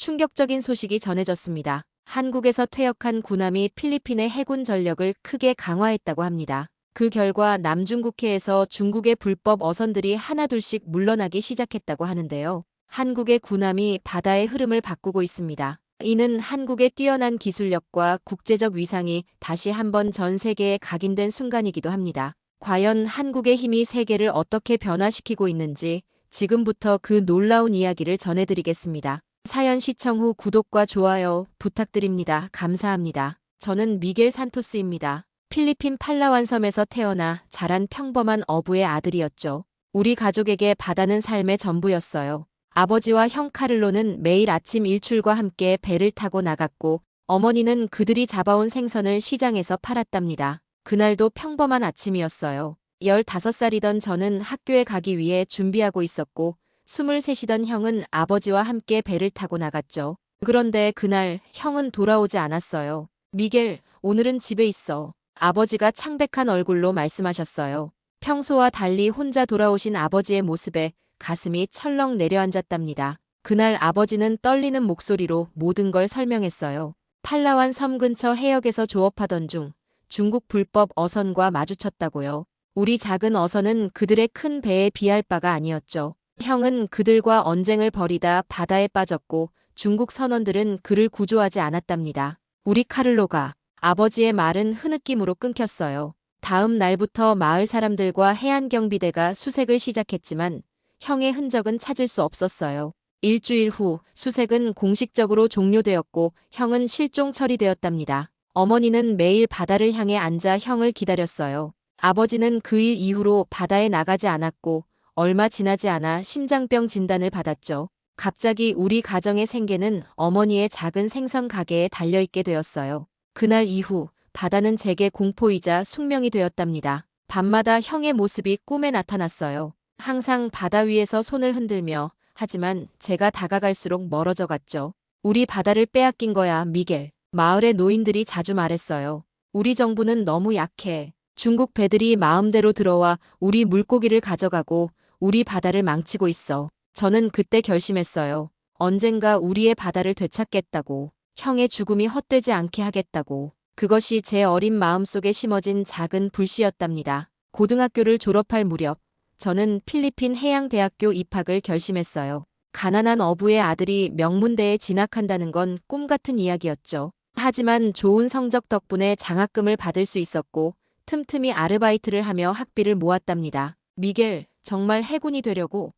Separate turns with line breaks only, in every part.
충격적인 소식이 전해졌습니다. 한국에서 퇴역한 군함이 필리핀의 해군 전력을 크게 강화했다고 합니다. 그 결과 남중국해에서 중국의 불법 어선들이 하나둘씩 물러나기 시작했다고 하는데요. 한국의 군함이 바다의 흐름을 바꾸고 있습니다. 이는 한국의 뛰어난 기술력과 국제적 위상이 다시 한번 전 세계에 각인된 순간이기도 합니다. 과연 한국의 힘이 세계를 어떻게 변화시키고 있는지 지금부터 그 놀라운 이야기를 전해드리겠습니다. 사연 시청 후 구독과 좋아요 부탁드립니다. 감사합니다. 저는 미겔 산토스입니다. 필리핀 팔라완 섬에서 태어나 자란 평범한 어부의 아들이었죠. 우리 가족에게 바다는 삶의 전부였어요. 아버지와 형 카를로는 매일 아침 일출과 함께 배를 타고 나갔고 어머니는 그들이 잡아온 생선을 시장에서 팔았답니다. 그날도 평범한 아침이었어요. 15살이던 저는 학교에 가기 위해 준비하고 있었고 23이던 형은 아버지와 함께 배를 타고 나갔죠. 그런데 그날 형은 돌아오지 않았어요. 미겔, 오늘은 집에 있어. 아버지가 창백한 얼굴로 말씀하셨어요. 평소와 달리 혼자 돌아오신 아버지의 모습에 가슴이 철렁 내려앉았답니다. 그날 아버지는 떨리는 목소리로 모든 걸 설명했어요. 팔라완 섬 근처 해역에서 조업하던 중 중국 불법 어선과 마주쳤다고요. 우리 작은 어선은 그들의 큰 배에 비할 바가 아니었죠. 형은 그들과 언쟁을 벌이다 바다에 빠졌고 중국 선원들은 그를 구조하지 않았답니다. 우리 카를로가 아버지의 말은 흐느낌으로 끊겼어요. 다음 날부터 마을 사람들과 해안경비대가 수색을 시작했지만 형의 흔적은 찾을 수 없었어요. 일주일 후 수색은 공식적으로 종료되었고 형은 실종 처리되었답니다. 어머니는 매일 바다를 향해 앉아 형을 기다렸어요. 아버지는 그 일 이후로 바다에 나가지 않았고 얼마 지나지 않아 심장병 진단을 받았죠. 갑자기 우리 가정의 생계는 어머니의 작은 생선 가게에 달려있게 되었어요. 그날 이후 바다는 제게 공포이자 숙명이 되었답니다. 밤마다 형의 모습이 꿈에 나타났어요. 항상 바다 위에서 손을 흔들며 하지만 제가 다가갈수록 멀어져 갔죠. 우리 바다를 빼앗긴 거야, 미겔. 마을의 노인들이 자주 말했어요. 우리 정부는 너무 약해. 중국 배들이 마음대로 들어와 우리 물고기를 가져가고 우리 바다를 망치고 있어. 저는 그때 결심했어요. 언젠가 우리의 바다를 되찾겠다고. 형의 죽음이 헛되지 않게 하겠다고. 그것이 제 어린 마음속에 심어진 작은 불씨였답니다. 고등학교를 졸업할 무렵 저는 필리핀 해양대학교 입학을 결심했어요. 가난한 어부의 아들이 명문대에 진학한다는 건 꿈 같은 이야기였죠. 하지만 좋은 성적 덕분에 장학금을 받을 수 있었고 틈틈이 아르바이트를 하며 학비를 모았답니다. 미겔, 정말 해군이 되려고?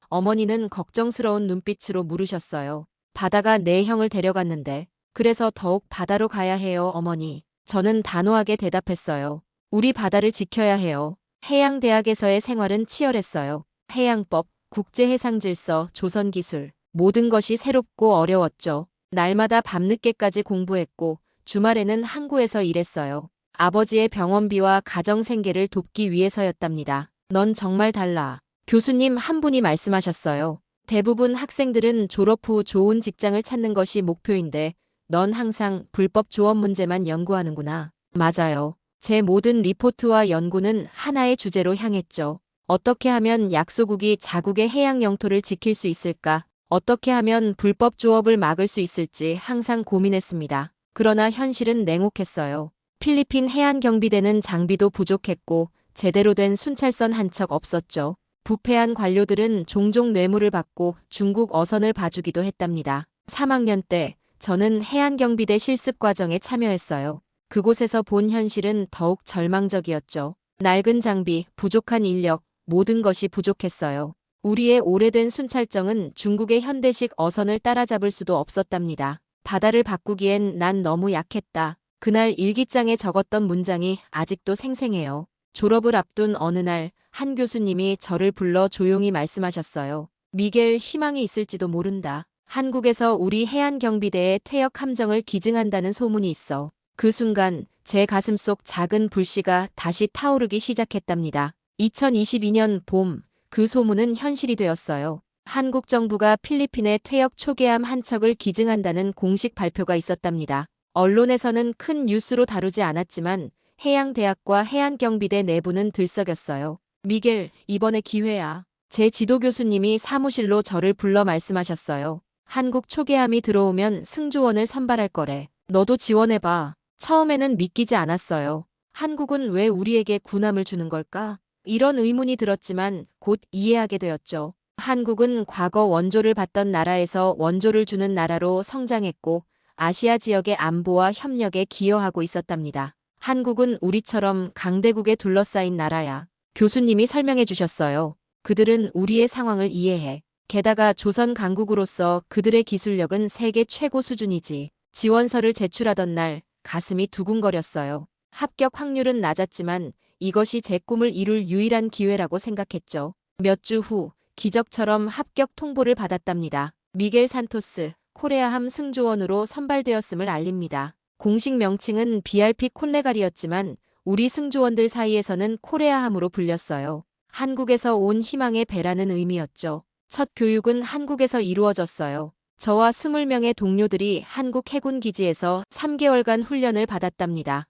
어머니는 걱정스러운 눈빛으로 물으셨어요. 바다가 내 형을 데려갔는데 그래서 더욱 바다로 가야 해요, 어머니. 저는 단호하게 대답했어요. 우리 바다를 지켜야 해요. 해양대학에서의 생활은 치열했어요. 해양법, 국제해상질서, 조선기술, 모든 것이 새롭고 어려웠죠. 날마다 밤늦게까지 공부했고 주말에는 항구에서 일했어요. 아버지의 병원비와 가정생계를 돕기 위해서였답니다. 넌 정말 달라. 교수님 한 분이 말씀하셨어요. 대부분 학생들은 졸업 후 좋은 직장을 찾는 것이 목표인데 넌 항상 불법 조업 문제만 연구하는구나. 맞아요. 제 모든 리포트와 연구는 하나의 주제로 향했죠. 어떻게 하면 약소국이 자국의 해양 영토를 지킬 수 있을까? 어떻게 하면 불법 조업을 막을 수 있을지 항상 고민했습니다. 그러나 현실은 냉혹했어요. 필리핀 해안경비대는 장비도 부족했고 제대로 된 순찰선 한 척 없었죠. 부패한 관료들은 종종 뇌물을 받고 중국 어선을 봐주기도 했답니다. 3학년 때 저는 해안경비대 실습 과정에 참여했어요. 그곳에서 본 현실은 더욱 절망적이었죠. 낡은 장비, 부족한 인력, 모든 것이 부족했어요. 우리의 오래된 순찰정은 중국의 현대식 어선을 따라잡을 수도 없었답니다. 바다를 바꾸기엔 난 너무 약했다. 그날 일기장에 적었던 문장이 아직도 생생해요. 졸업을 앞둔 어느 날 한 교수님이 저를 불러 조용히 말씀하셨어요. 미겔, 희망이 있을지도 모른다. 한국에서 우리 해안경비대의 퇴역 함정을 기증한다는 소문이 있어. 그 순간 제 가슴속 작은 불씨가 다시 타오르기 시작했답니다. 2022년 봄, 그 소문은 현실이 되었어요. 한국 정부가 필리핀의 퇴역 초계함 한 척을 기증한다는 공식 발표가 있었답니다. 언론에서는 큰 뉴스로 다루지 않았지만 해양대학과 해안경비대 내부는 들썩였어요. 미겔, 이번에 기회야. 제 지도 교수님이 사무실로 저를 불러 말씀하셨어요. 한국 초계함이 들어오면 승조원을 선발할 거래. 너도 지원해봐. 처음에는 믿기지 않았어요. 한국은 왜 우리에게 군함을 주는 걸까? 이런 의문이 들었지만 곧 이해하게 되었죠. 한국은 과거 원조를 받던 나라에서 원조를 주는 나라로 성장했고 아시아 지역의 안보와 협력에 기여하고 있었답니다. 한국은 우리처럼 강대국에 둘러싸인 나라야. 교수님이 설명해 주셨어요. 그들은 우리의 상황을 이해해. 게다가 조선 강국으로서 그들의 기술력은 세계 최고 수준이지. 지원서를 제출하던 날 가슴이 두근거렸어요. 합격 확률은 낮았지만 이것이 제 꿈을 이룰 유일한 기회라고 생각했죠. 몇 주 후 기적처럼 합격 통보를 받았답니다. 미겔 산토스, 코레아함 승조원으로 선발되었음을 알립니다. 공식 명칭은 BRP 콜레갈이었지만 우리 승조원들 사이에서는 코레아함으로 불렸어요. 한국에서 온 희망의 배라는 의미였죠. 첫 교육은 한국에서 이루어졌어요. 저와 20명의 동료들이 한국 해군 기지에서 3개월간 훈련을 받았답니다.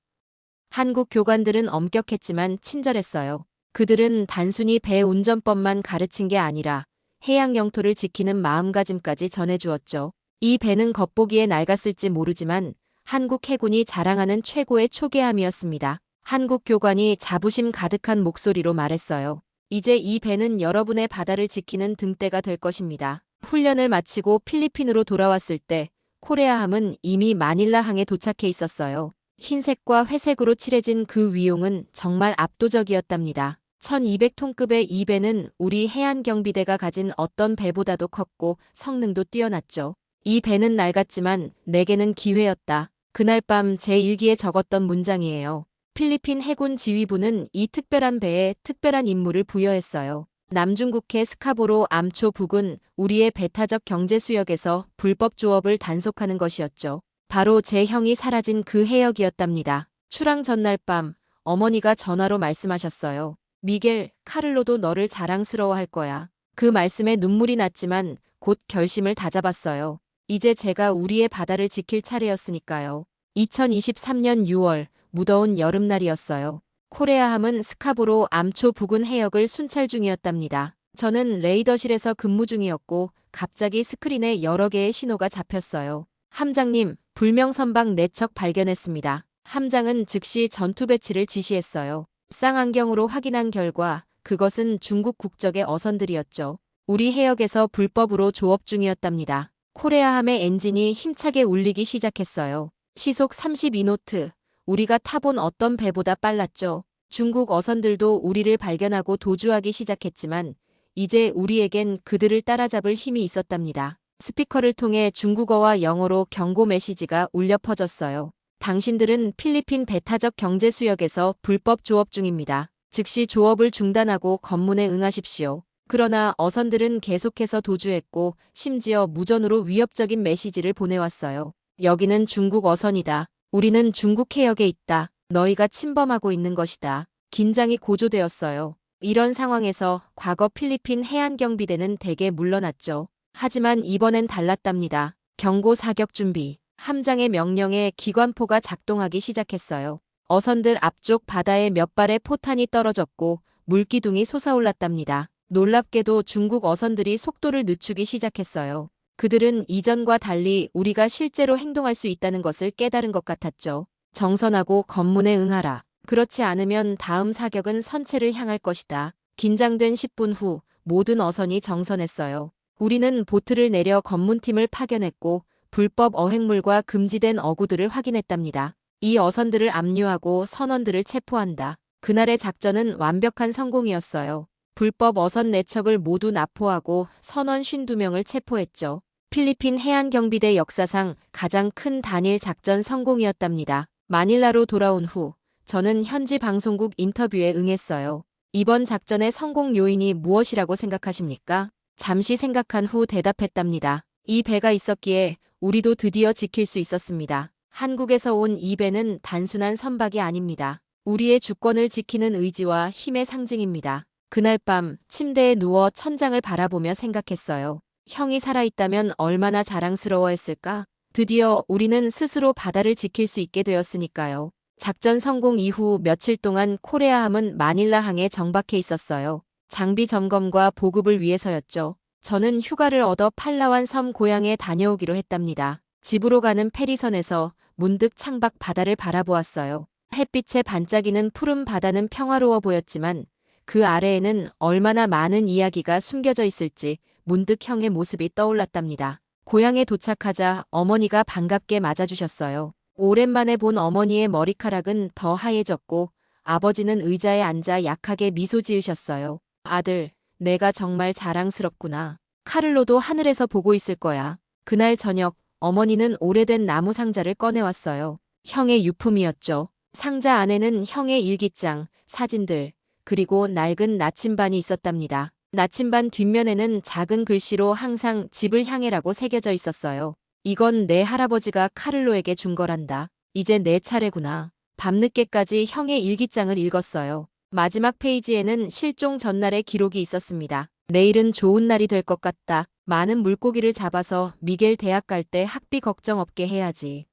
한국 교관들은 엄격했지만 친절했어요. 그들은 단순히 배 운전법만 가르친 게 아니라 해양 영토를 지키는 마음가짐까지 전해주었죠. 이 배는 겉보기에 낡았을지 모르지만 한국 해군이 자랑하는 최고의 초계함이었습니다. 한국 교관이 자부심 가득한 목소리로 말했어요. 이제 이 배는 여러분의 바다를 지키는 등대가 될 것입니다. 훈련을 마치고 필리핀으로 돌아왔을 때 코레아함은 이미 마닐라항에 도착해 있었어요. 흰색과 회색으로 칠해진 그 위용은 정말 압도적이었답니다. 1200톤급의 이 배는 우리 해안경비대가 가진 어떤 배보다도 컸고 성능도 뛰어났죠. 이 배는 낡았지만 내게는 기회였다. 그날 밤 제 일기에 적었던 문장이에요. 필리핀 해군 지휘부는 이 특별한 배에 특별한 임무를 부여했어요. 남중국해 스카보로 암초 북은 우리의 배타적 경제 수역에서 불법 조업을 단속하는 것이었죠. 바로 제 형이 사라진 그 해역이었답니다. 출항 전날 밤 어머니가 전화로 말씀하셨어요. 미겔, 카를로도 너를 자랑스러워할 거야. 그 말씀에 눈물이 났지만 곧 결심을 다잡았어요. 이제 제가 우리의 바다를 지킬 차례였으니까요. 2023년 6월 무더운 여름날이었어요. 코레아함은 스카보로 암초 부근 해역을 순찰 중이었답니다. 저는 레이더실에서 근무 중이었고 갑자기 스크린에 여러 개의 신호가 잡혔어요. 함장님, 불명 선박 4척 발견했습니다. 함장은 즉시 전투 배치를 지시했어요. 쌍안경으로 확인한 결과 그것은 중국 국적의 어선들이었죠. 우리 해역에서 불법으로 조업 중이었답니다. 코레아함의 엔진이 힘차게 울리기 시작했어요. 시속 32노트. 우리가 타본 어떤 배보다 빨랐죠. 중국 어선들도 우리를 발견하고 도주하기 시작했지만 이제 우리에겐 그들을 따라잡을 힘이 있었답니다. 스피커를 통해 중국어와 영어로 경고 메시지가 울려 퍼졌어요. 당신들은 필리핀 배타적 경제 수역에서 불법 조업 중입니다. 즉시 조업을 중단하고 검문에 응하십시오. 그러나 어선들은 계속해서 도주했고 심지어 무전으로 위협적인 메시지를 보내왔어요. 여기는 중국 어선이다. 우리는 중국 해역에 있다. 너희가 침범하고 있는 것이다. 긴장이 고조되었어요. 이런 상황에서 과거 필리핀 해안경비대는 대개 물러났죠. 하지만 이번엔 달랐답니다. 경고 사격 준비. 함장의 명령에 기관포가 작동하기 시작했어요. 어선들 앞쪽 바다에 몇 발의 포탄이 떨어졌고 물기둥이 솟아올랐답니다. 놀랍게도 중국 어선들이 속도를 늦추기 시작했어요. 그들은 이전과 달리 우리가 실제로 행동할 수 있다는 것을 깨달은 것 같았죠. 정선하고 검문에 응하라. 그렇지 않으면 다음 사격은 선체를 향할 것이다. 긴장된 10분 후 모든 어선이 정선했어요. 우리는 보트를 내려 검문팀을 파견했고 불법 어획물과 금지된 어구들을 확인했답니다. 이 어선들을 압류하고 선원들을 체포한다. 그날의 작전은 완벽한 성공이었어요. 불법 어선 4척을 모두 납포하고 선원 52명을 체포했죠. 필리핀 해안경비대 역사상 가장 큰 단일 작전 성공이었답니다. 마닐라로 돌아온 후 저는 현지 방송국 인터뷰에 응했어요. 이번 작전의 성공 요인이 무엇이라고 생각하십니까? 잠시 생각한 후 대답했답니다. 이 배가 있었기에 우리도 드디어 지킬 수 있었습니다. 한국에서 온 이 배는 단순한 선박이 아닙니다. 우리의 주권을 지키는 의지와 힘의 상징입니다. 그날 밤 침대에 누워 천장을 바라보며 생각했어요. 형이 살아있다면 얼마나 자랑스러워했을까? 드디어 우리는 스스로 바다를 지킬 수 있게 되었으니까요. 작전 성공 이후 며칠 동안 코레아함은 마닐라항에 정박해 있었어요. 장비 점검과 보급을 위해서였죠. 저는 휴가를 얻어 팔라완 섬 고향에 다녀오기로 했답니다. 집으로 가는 페리선에서 문득 창밖 바다를 바라보았어요. 햇빛에 반짝이는 푸른 바다는 평화로워 보였지만 그 아래에는 얼마나 많은 이야기가 숨겨져 있을지 문득 형의 모습이 떠올랐답니다. 고향에 도착하자 어머니가 반갑게 맞아주셨어요. 오랜만에 본 어머니의 머리카락은 더 하얘졌고 아버지는 의자에 앉아 약하게 미소 지으셨어요. 아들, 내가 정말 자랑스럽구나. 카를로도 하늘에서 보고 있을 거야. 그날 저녁 어머니는 오래된 나무 상자를 꺼내왔어요. 형의 유품이었죠. 상자 안에는 형의 일기장, 사진들, 그리고 낡은 나침반이 있었답니다. 나침반 뒷면에는 작은 글씨로 항상 집을 향해라고 새겨져 있었어요. 이건 내 할아버지가 카를로에게 준 거란다. 이제 내 차례구나. 밤늦게까지 형의 일기장을 읽었어요. 마지막 페이지에는 실종 전날의 기록이 있었습니다. 내일은 좋은 날이 될 것 같다. 많은 물고기를 잡아서 미겔 대학 갈 때 학비 걱정 없게 해야지.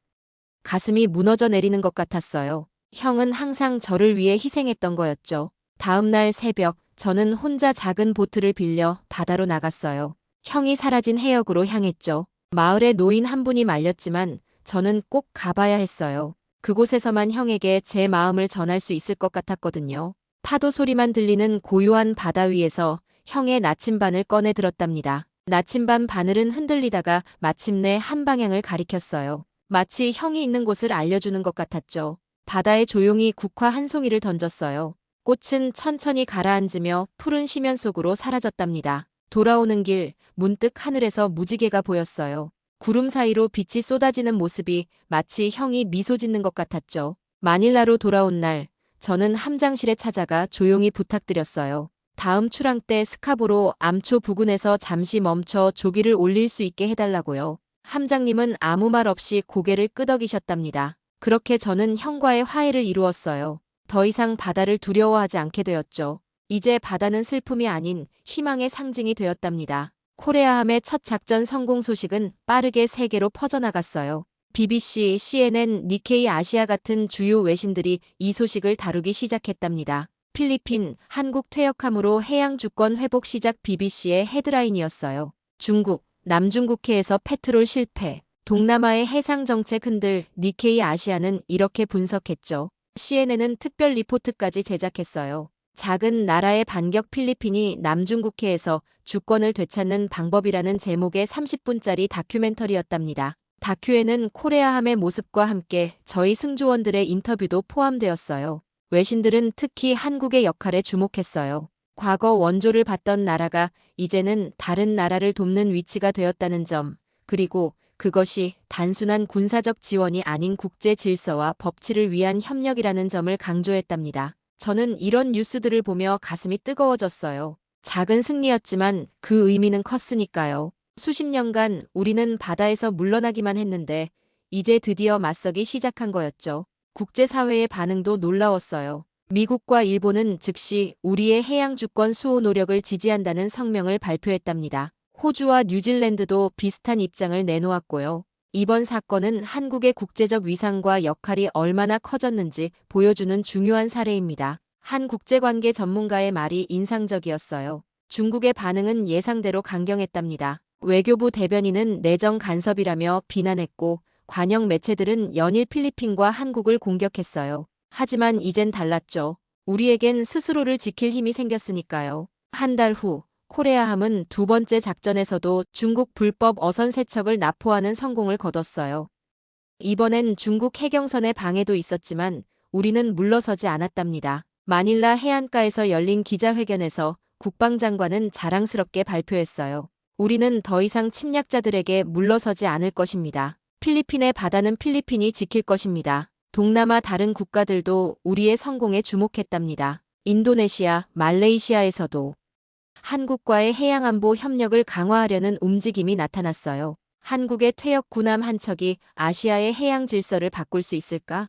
가슴이 무너져 내리는 것 같았어요. 형은 항상 저를 위해 희생했던 거였죠. 다음 날 새벽, 저는 혼자 작은 보트를 빌려 바다로 나갔어요. 형이 사라진 해역으로 향했죠. 마을에 노인 한 분이 말렸지만 저는 꼭 가봐야 했어요. 그곳에서만 형에게 제 마음을 전할 수 있을 것 같았거든요. 파도 소리만 들리는 고요한 바다 위에서 형의 나침반을 꺼내 들었답니다. 나침반 바늘은 흔들리다가 마침내 한 방향을 가리켰어요. 마치 형이 있는 곳을 알려주는 것 같았죠. 바다에 조용히 국화 한 송이를 던졌어요. 꽃은 천천히 가라앉으며 푸른 심연 속으로 사라졌답니다. 돌아오는 길, 문득 하늘에서 무지개가 보였어요. 구름 사이로 빛이 쏟아지는 모습이 마치 형이 미소 짓는 것 같았죠. 마닐라로 돌아온 날, 저는 함장실에 찾아가 조용히 부탁드렸어요. 다음 출항 때 스카보로 암초 부근에서 잠시 멈춰 조기를 올릴 수 있게 해달라고요. 함장님은 아무 말 없이 고개를 끄덕이셨답니다. 그렇게 저는 형과의 화해를 이루었어요. 더 이상 바다를 두려워하지 않게 되었죠. 이제 바다는 슬픔이 아닌 희망의 상징이 되었답니다. 코레아함의 첫 작전 성공 소식은 빠르게 세계로 퍼져나갔어요. BBC, CNN, 니케이 아시아 같은 주요 외신들이 이 소식을 다루기 시작했답니다. 필리핀, 한국 퇴역함으로 해양 주권 회복 시작 BBC의 헤드라인이었어요. 중국, 남중국해에서 페트롤 실패. 동남아의 해상 정책 흔들 니케이 아시아는 이렇게 분석했죠. CNN은 특별 리포트까지 제작했어요. 작은 나라의 반격 필리핀이 남중국해에서 주권을 되찾는 방법이라는 제목의 30분짜리 다큐멘터리였답니다. 다큐에는 코레아함의 모습과 함께 저희 승조원들의 인터뷰도 포함되었어요. 외신들은 특히 한국의 역할에 주목했어요. 과거 원조를 받던 나라가 이제는 다른 나라를 돕는 위치가 되었다는 점, 그리고 그것이 단순한 군사적 지원이 아닌 국제 질서와 법치를 위한 협력이라는 점을 강조했답니다. 저는 이런 뉴스들을 보며 가슴이 뜨거워졌어요. 작은 승리였지만 그 의미는 컸으니까요. 수십 년간 우리는 바다에서 물러나기만 했는데 이제 드디어 맞서기 시작한 거였죠. 국제사회의 반응도 놀라웠어요. 미국과 일본은 즉시 우리의 해양 주권 수호 노력을 지지한다는 성명을 발표했답니다. 호주와 뉴질랜드도 비슷한 입장을 내놓았고요. 이번 사건은 한국의 국제적 위상과 역할이 얼마나 커졌는지 보여주는 중요한 사례입니다. 한 국제관계 전문가의 말이 인상적이었어요. 중국의 반응은 예상대로 강경했답니다. 외교부 대변인은 내정 간섭이라며 비난했고 관영 매체들은 연일 필리핀과 한국을 공격했어요. 하지만 이젠 달랐죠. 우리에겐 스스로를 지킬 힘이 생겼으니까요. 한 달 후 코레아함은 두 번째 작전에서도 중국 불법 어선 세척을 납포하는 성공을 거뒀어요. 이번엔 중국 해경선의 방해도 있었지만 우리는 물러서지 않았답니다. 마닐라 해안가에서 열린 기자회견에서 국방장관은 자랑스럽게 발표했어요. 우리는 더 이상 침략자들에게 물러서지 않을 것입니다. 필리핀의 바다는 필리핀이 지킬 것입니다. 동남아 다른 국가들도 우리의 성공에 주목했답니다. 인도네시아, 말레이시아에서도 한국과의 해양안보 협력을 강화하려는 움직임이 나타났어요. 한국의 퇴역 군함 한 척이 아시아의 해양 질서를 바꿀 수 있을까?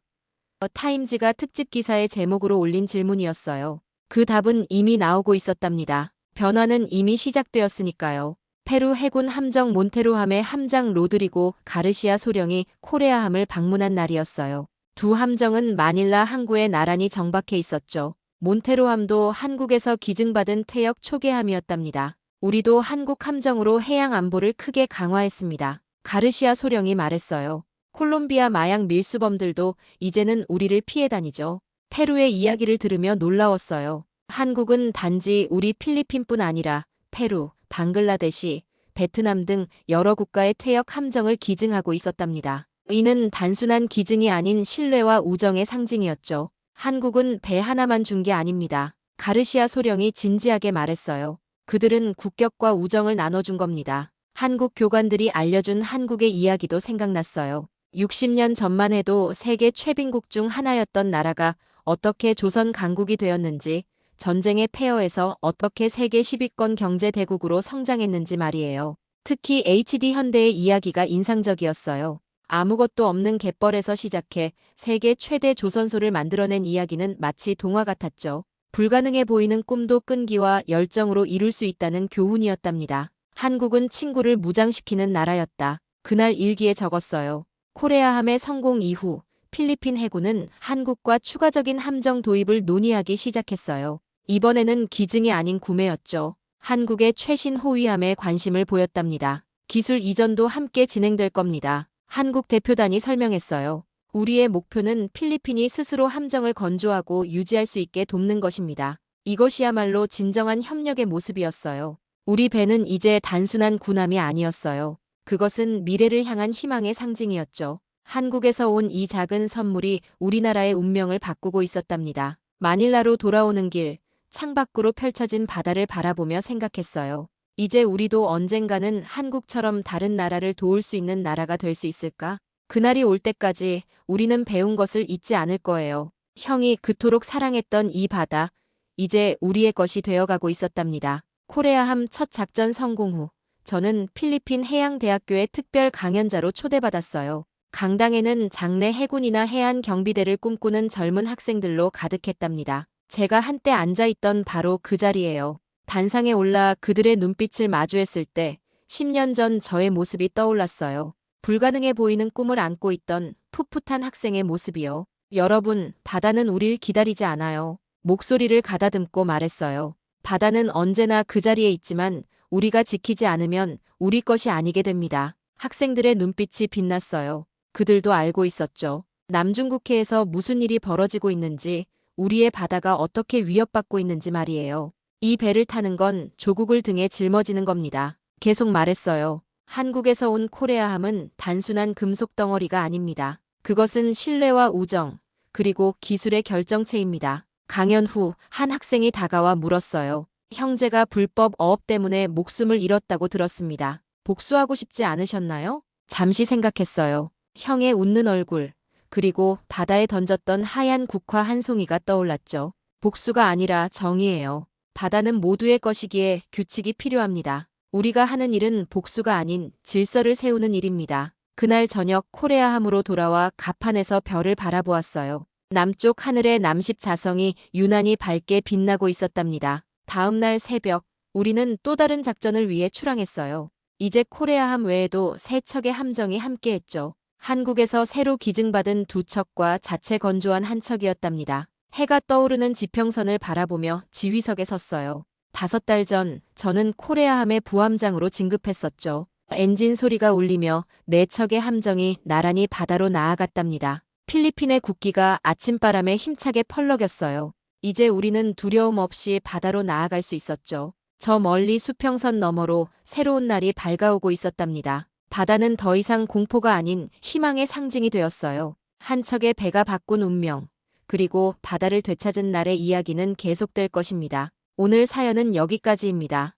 타임즈가 특집 기사의 제목으로 올린 질문이었어요. 그 답은 이미 나오고 있었답니다. 변화는 이미 시작되었으니까요. 페루 해군 함정 몬테로함의 함장 로드리고 가르시아 소령이 코레아함을 방문한 날이었어요. 두 함정은 마닐라 항구에 나란히 정박해 있었죠. 몬테로함도 한국에서 기증받은 퇴역 초계함이었답니다. 우리도 한국 함정으로 해양 안보를 크게 강화했습니다. 가르시아 소령이 말했어요. 콜롬비아 마약 밀수범들도 이제는 우리를 피해 다니죠. 페루의 이야기를 들으며 놀라웠어요. 한국은 단지 우리 필리핀뿐 아니라 페루, 방글라데시, 베트남 등 여러 국가의 퇴역 함정을 기증하고 있었답니다. 이는 단순한 기증이 아닌 신뢰와 우정의 상징이었죠. 한국은 배 하나만 준 게 아닙니다. 가르시아 소령이 진지하게 말했어요. 그들은 국격과 우정을 나눠준 겁니다. 한국 교관들이 알려준 한국의 이야기도 생각났어요. 60년 전만 해도 세계 최빈국 중 하나였던 나라가 어떻게 조선 강국이 되었는지, 전쟁의 폐허에서 어떻게 세계 10위권 경제 대국으로 성장했는지 말이에요. 특히 HD 현대의 이야기가 인상적이었어요. 아무것도 없는 갯벌에서 시작해 세계 최대 조선소를 만들어낸 이야기는 마치 동화 같았죠. 불가능해 보이는 꿈도 끈기와 열정으로 이룰 수 있다는 교훈이었답니다. 한국은 친구를 무장시키는 나라였다. 그날 일기에 적었어요. 코레아함의 성공 이후 필리핀 해군은 한국과 추가적인 함정 도입을 논의하기 시작했어요. 이번에는 기증이 아닌 구매였죠. 한국의 최신 호위함에 관심을 보였답니다. 기술 이전도 함께 진행될 겁니다. 한국 대표단이 설명했어요. 우리의 목표는 필리핀이 스스로 함정을 건조하고 유지할 수 있게 돕는 것입니다. 이것이야말로 진정한 협력의 모습이었어요. 우리 배는 이제 단순한 군함이 아니었어요. 그것은 미래를 향한 희망의 상징이었죠. 한국에서 온 이 작은 선물이 우리나라의 운명을 바꾸고 있었답니다. 마닐라로 돌아오는 길, 창밖으로 펼쳐진 바다를 바라보며 생각했어요. 이제 우리도 언젠가는 한국처럼 다른 나라를 도울 수 있는 나라가 될 수 있을까? 그날이 올 때까지 우리는 배운 것을 잊지 않을 거예요. 형이 그토록 사랑했던 이 바다, 이제 우리의 것이 되어가고 있었답니다. 코레아함 첫 작전 성공 후 저는 필리핀 해양대학교의 특별 강연자로 초대받았어요. 강당에는 장래 해군이나 해안 경비대를 꿈꾸는 젊은 학생들로 가득했답니다. 제가 한때 앉아있던 바로 그 자리예요. 단상에 올라 그들의 눈빛을 마주했을 때 10년 전 저의 모습이 떠올랐어요. 불가능해 보이는 꿈을 안고 있던 풋풋한 학생의 모습이요. 여러분, 바다는 우릴 기다리지 않아요. 목소리를 가다듬고 말했어요. 바다는 언제나 그 자리에 있지만 우리가 지키지 않으면 우리 것이 아니게 됩니다. 학생들의 눈빛이 빛났어요. 그들도 알고 있었죠. 남중국해에서 무슨 일이 벌어지고 있는지, 우리의 바다가 어떻게 위협받고 있는지 말이에요. 이 배를 타는 건 조국을 등에 짊어지는 겁니다. 계속 말했어요. 한국에서 온 코레아함은 단순한 금속 덩어리가 아닙니다. 그것은 신뢰와 우정, 그리고 기술의 결정체입니다. 강연 후 한 학생이 다가와 물었어요. 형제가 불법 어업 때문에 목숨을 잃었다고 들었습니다. 복수하고 싶지 않으셨나요? 잠시 생각했어요. 형의 웃는 얼굴, 그리고 바다에 던졌던 하얀 국화 한 송이가 떠올랐죠. 복수가 아니라 정의예요. 바다는 모두의 것이기에 규칙이 필요합니다. 우리가 하는 일은 복수가 아닌 질서를 세우는 일입니다. 그날 저녁 코레아함으로 돌아와 갑판에서 별을 바라보았어요. 남쪽 하늘의 남십 자성이 유난히 밝게 빛나고 있었답니다. 다음 날 새벽, 우리는 또 다른 작전을 위해 출항했어요. 이제 코레아함 외에도 세 척의 함정이 함께했죠. 한국에서 새로 기증받은 두 척과 자체 건조한 한 척이었답니다. 해가 떠오르는 지평선을 바라보며 지휘석에 섰어요. 5달 전 저는 코레아함의 부함장으로 진급했었죠. 엔진 소리가 울리며 네 척의 함정이 나란히 바다로 나아갔답니다. 필리핀의 국기가 아침바람에 힘차게 펄럭였어요. 이제 우리는 두려움 없이 바다로 나아갈 수 있었죠. 저 멀리 수평선 너머로 새로운 날이 밝아오고 있었답니다. 바다는 더 이상 공포가 아닌 희망의 상징이 되었어요. 한 척의 배가 바꾼 운명, 그리고 바다를 되찾은 날의 이야기는 계속될 것입니다. 오늘 사연은 여기까지입니다.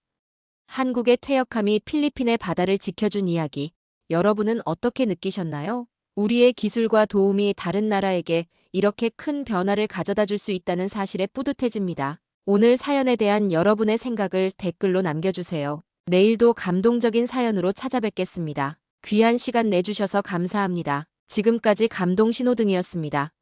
한국의 퇴역함이 필리핀의 바다를 지켜준 이야기, 여러분은 어떻게 느끼셨나요? 우리의 기술과 도움이 다른 나라에게 이렇게 큰 변화를 가져다 줄 수 있다는 사실에 뿌듯해집니다. 오늘 사연에 대한 여러분의 생각을 댓글로 남겨주세요. 내일도 감동적인 사연으로 찾아뵙겠습니다. 귀한 시간 내주셔서 감사합니다. 지금까지 감동신호등이었습니다.